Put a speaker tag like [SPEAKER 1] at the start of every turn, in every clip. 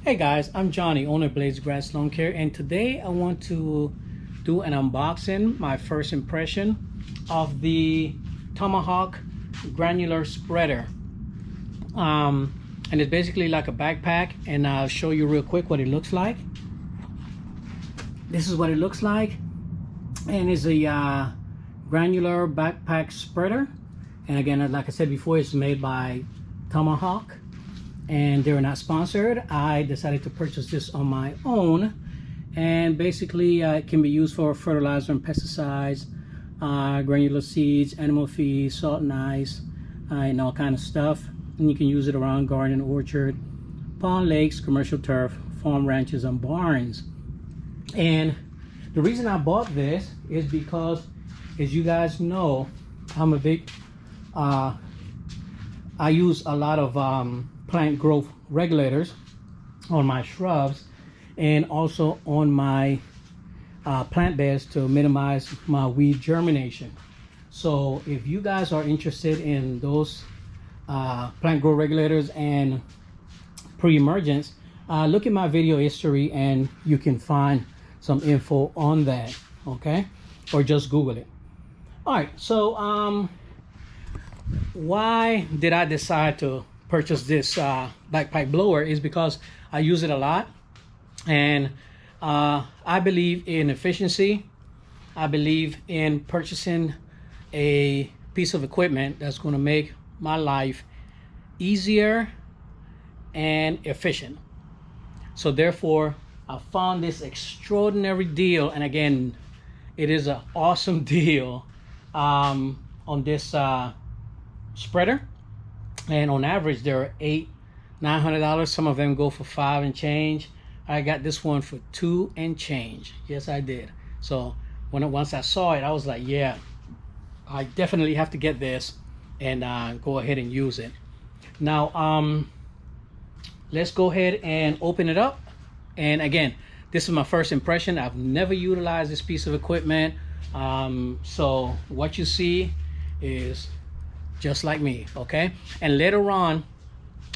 [SPEAKER 1] Hey guys, I'm Johnny, owner of Blades Grass Lawn Care, and today I want to do an unboxing, my first impression of the Tomahawk granular spreader. And it's basically like a backpack, and I'll show you real quick what it looks like. This is what it looks like, and it's a granular backpack spreader. And again, like I said before, it's made by Tomahawk, and they're not sponsored. I decided to purchase this on my own, and basically it can be used for fertilizer and pesticides, granular seeds, animal feed, salt and ice, and all kind of stuff. And you can use it around garden, orchard, pond, lakes, commercial turf, farm ranches, and barns. And the reason I bought this is because, as you guys know, I'm a big I use a lot of plant growth regulators on my shrubs and also on my plant beds to minimize my weed germination. So if you guys are interested in those plant growth regulators and pre-emergence, look at my video history and you can find some info on that, okay? Or just Google it. All right, so why did I decide to purchase this backpack blower is because I use it a lot, and I believe in efficiency. I believe in purchasing a piece of equipment that's going to make my life easier and efficient. So therefore, I found this extraordinary deal, and again, it is an awesome deal on this spreader. And on average, they're $800-900. Some of them go for $5 and change. I got this one for $2 and change. Yes, I did. So once I saw it, I was like, yeah, I definitely have to get this and go ahead and use it. Now, let's go ahead and open it up. And again, this is my first impression. I've never utilized this piece of equipment. So what you see is just like me, okay? And later on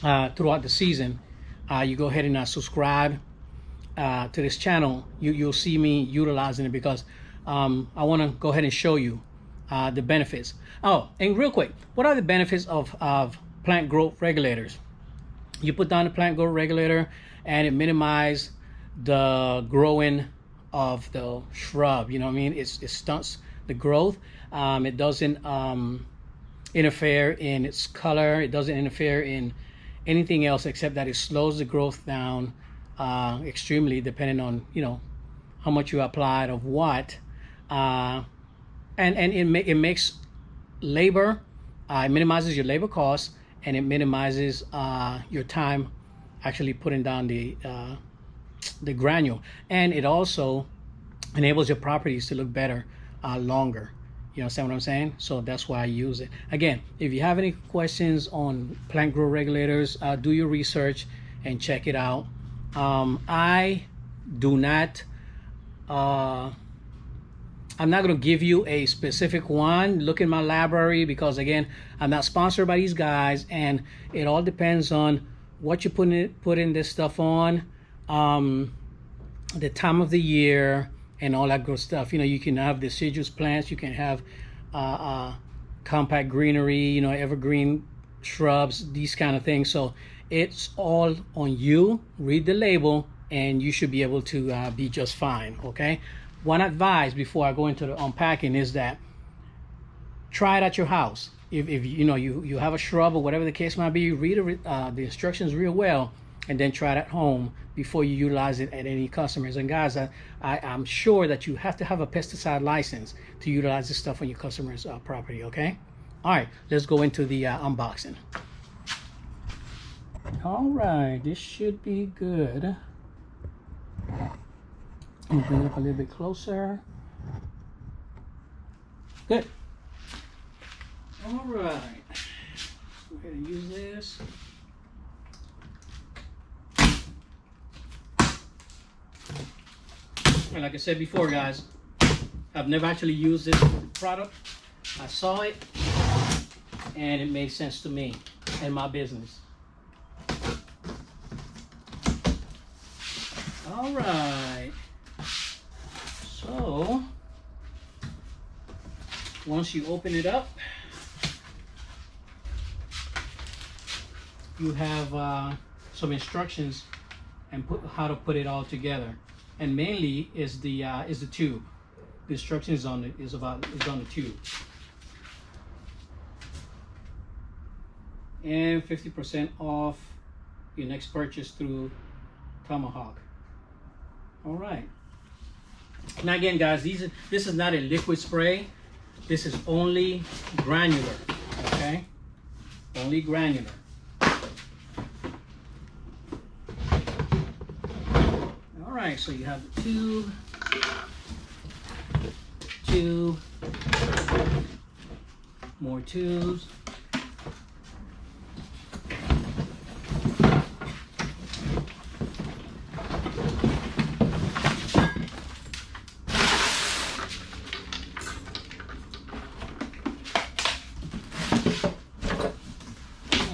[SPEAKER 1] throughout the season, you go ahead and subscribe to this channel. You'll see me utilizing it because I want to go ahead and show you the benefits. Oh, and real quick, what are the benefits of plant growth regulators? You put down the plant growth regulator and it minimizes the growing of the shrub. You know what I mean? It stunts the growth. It doesn't interfere in its color. It doesn't interfere in anything else except that it slows the growth down extremely, depending on, you know, how much you applied of what, and it makes labor, it minimizes your labor costs, and it minimizes your time actually putting down the granule, and it also enables your properties to look better longer. You understand what I'm saying? So that's why I use it. Again, if you have any questions on plant growth regulators, do your research and check it out. I do not, I'm not going to give you a specific one. Look in my library because, again, I'm not sponsored by these guys, and it all depends on what you put in this stuff on, the time of the year, and all that good stuff. You know, you can have deciduous plants, you can have compact greenery, you know, evergreen shrubs, these kind of things. So it's all on you. Read the label and you should be able to be just fine, okay? One advice before I go into the unpacking is that try it at your house. If you know you have a shrub or whatever the case might be, read the instructions real well, and then try it at home before you utilize it at any customers. And guys, I'm sure that you have to have a pesticide license to utilize this stuff on your customers' property, okay? All right, let's go into the unboxing. All right, this should be good. I'll bring it up a little bit closer. Good. All right, let's go ahead and use this. And like I said before, guys, I've never actually used this product I saw it and it made sense to me and my business. All right. So once you open it up, you have some instructions and how to put it all together. And mainly is the tube. The instruction is on the tube. And 50% off your next purchase through Tomahawk. All right. Now again, guys, this is not a liquid spray. This is only granular. Okay, only granular. All right. So you have the tube, more tubes.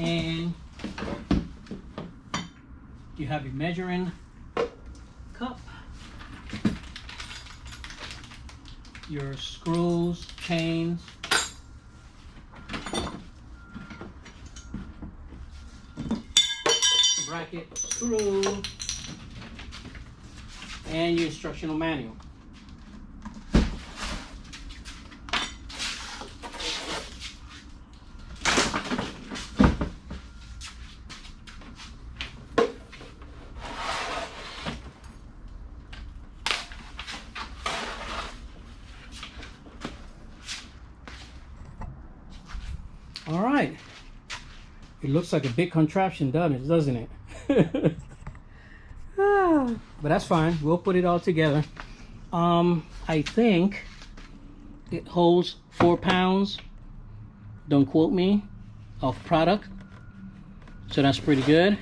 [SPEAKER 1] And you have your measuring cup, your screws, chains, bracket, screw, and your instructional manual. All right, it looks like a big contraption, doesn't it? But that's fine. We'll put it all together. I think it holds 4 pounds. Don't quote me, of product. So that's pretty good.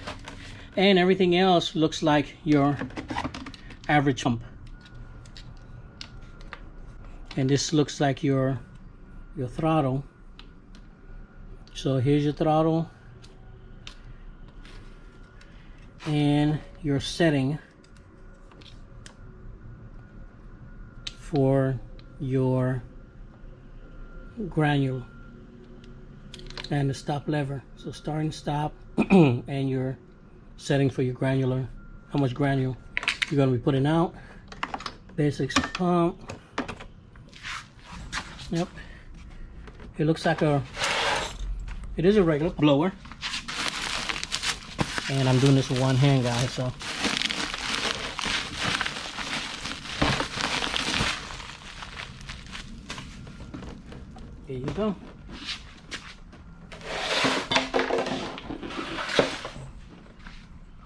[SPEAKER 1] And everything else looks like your average pump. And this looks like your throttle. So here's your throttle and your setting for your granule and the stop lever. So start and stop and your setting for your granular, how much granule you're going to be putting out. Basics pump. Yep. It looks like it is a regular blower, and I'm doing this with one hand, guys, so there you go.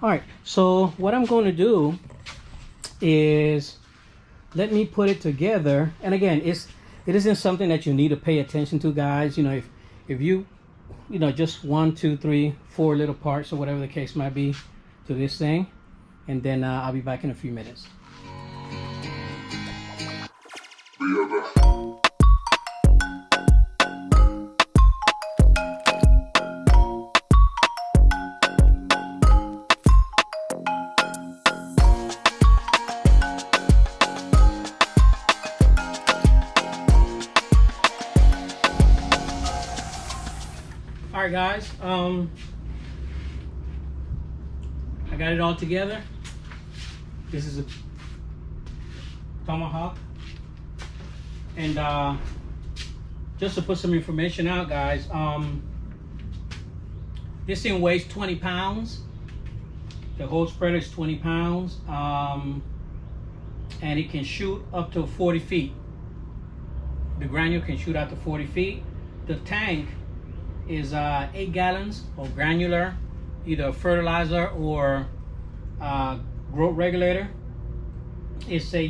[SPEAKER 1] All right, so what I'm going to do is let me put it together. And again, it isn't something that you need to pay attention to, guys. You know, if you just 1, 2, 3, 4 little parts or whatever the case might be to this thing, and then I'll be back in a few minutes. All right, guys, I got it all together. This is a Tomahawk, and just to put some information out, guys, this thing weighs 20 pounds. The whole spreader is 20 pounds, and it can shoot up to 40 feet. The granule can shoot out to 40 feet. The tank is 8 gallons of granular, either fertilizer or growth regulator. It's a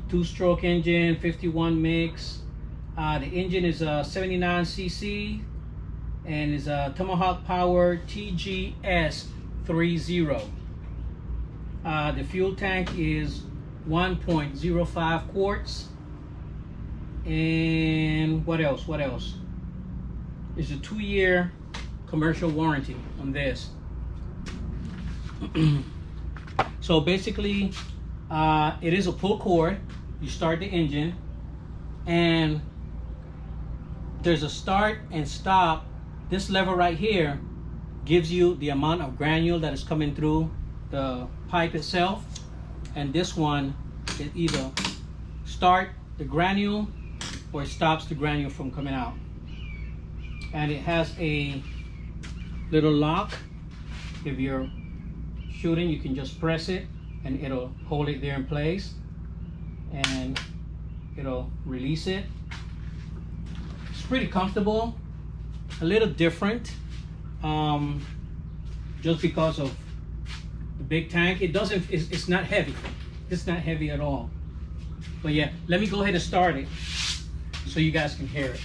[SPEAKER 1] 2-stroke engine, 51 mix. The engine is a 79 cc and is a Tomahawk Power TGS 30. The fuel tank is 1.05 quarts, and And what else? What else? It's a 2-year commercial warranty on this. So basically, it is a pull cord. You start the engine, and there's a start and stop. This lever right here gives you the amount of granule that is coming through the pipe itself, and this one, it either start the granule or it stops the granule from coming out. And it has a little lock. If you're shooting, you can just press it and it'll hold it there in place, and it'll release it. It's pretty comfortable, a little different, just because of the big tank. It doesn't, it's not heavy. It's not heavy at all. But yeah, let me go ahead and start it so you guys can hear it.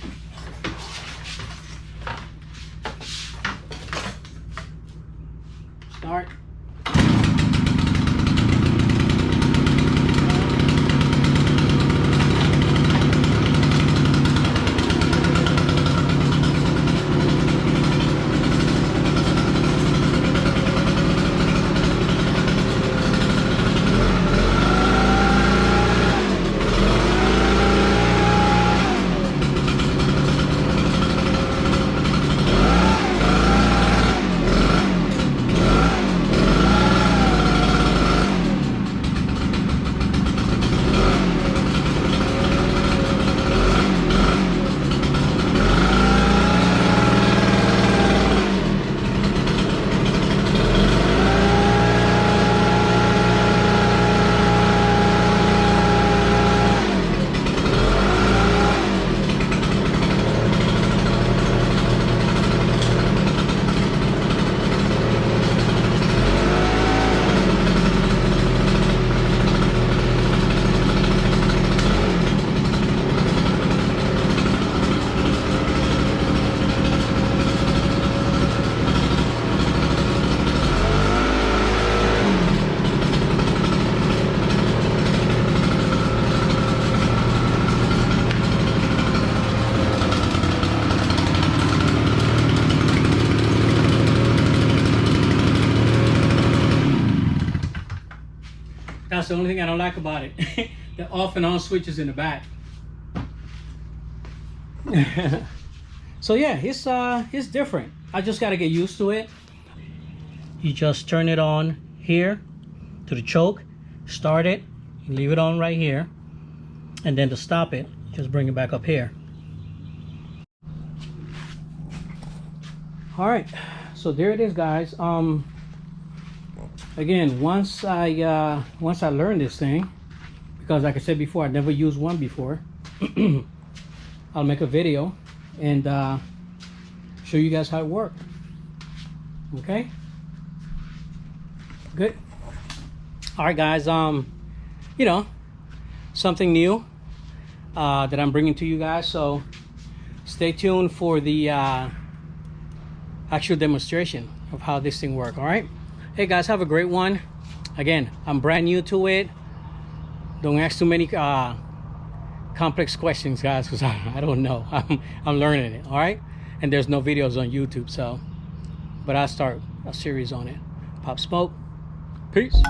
[SPEAKER 1] Start. That's the only thing I don't like about it. The off and on switches in the back. So yeah, it's different. I just gotta get used to it. You just turn it on here to the choke, start it, leave it on right here, and then to stop it, just bring it back up here. All right, so there it is, guys. Again, once I learned this thing, because like I said before, I never used one before, I'll make a video and show you guys how it worked. Okay, good. All right, guys. You know, something new that I'm bringing to you guys, so stay tuned for the actual demonstration of how this thing works. All right. Hey guys, have a great one. Again, I'm brand new to it. Don't ask too many complex questions, guys, because I don't know. I'm learning it. All right, and there's no videos on YouTube, so but I'll start a series on it. Pop Smoke. Peace.